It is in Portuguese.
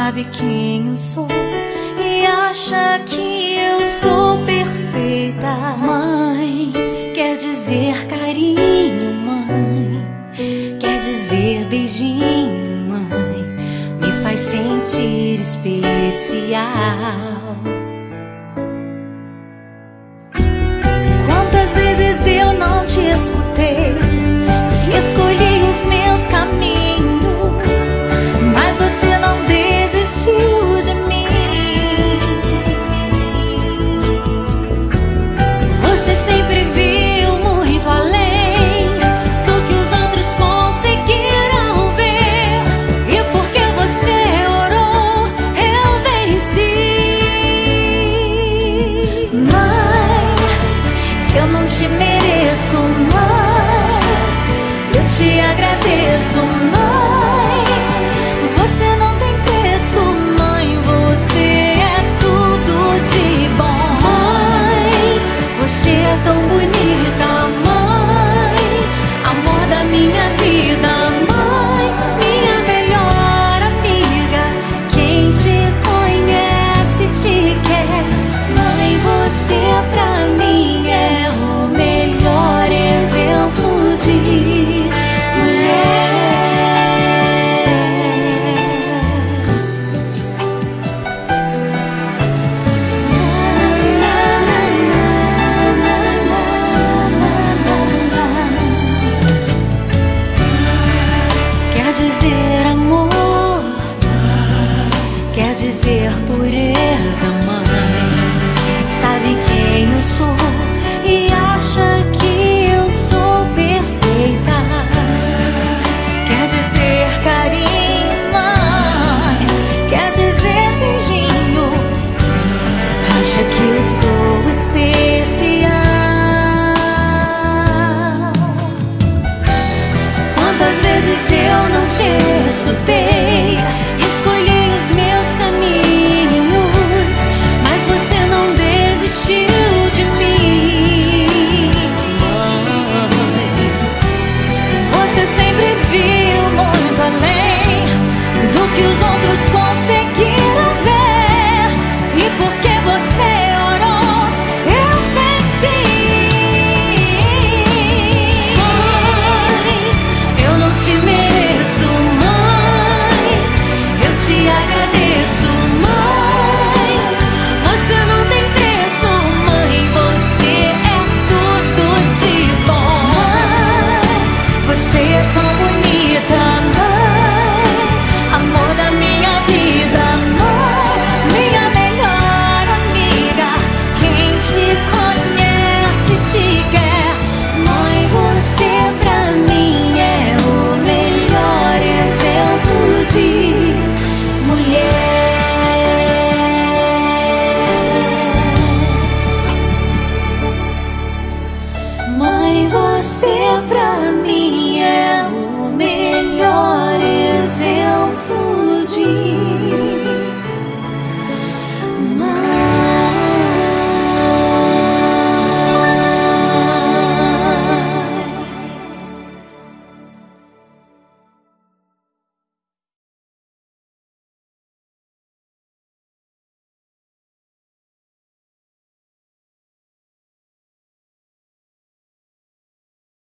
sabe quem eu sou e acha que eu sou perfeita. Mãe, quer dizer carinho, mãe, quer dizer beijinho, mãe, me faz sentir especial. Quantas vezes eu não te escutei e escolhi os meus caminhos, mas você não desistiu de mim. Você sempre viu muito além do que os outros conseguiram ver, e porque você orou, eu venci. Mãe, eu não te mereço, mãe, eu te agradeço, mãe. Você não tem preço, mãe, você é tudo de bom. Mãe, você é tão bonita, mãe, amor da minha vida, mãe, minha melhor amiga. Quem te conhece te quer, mãe, você pra mim é o melhor exemplo de mulher. Quer dizer amor, quer dizer pureza, mãe, sabe quem eu sou e acha que eu sou perfeita. Quer dizer carinho, mãe, quer dizer beijinho, acha que eu sou especial. Quantas vezes eu não te escutei, escolhi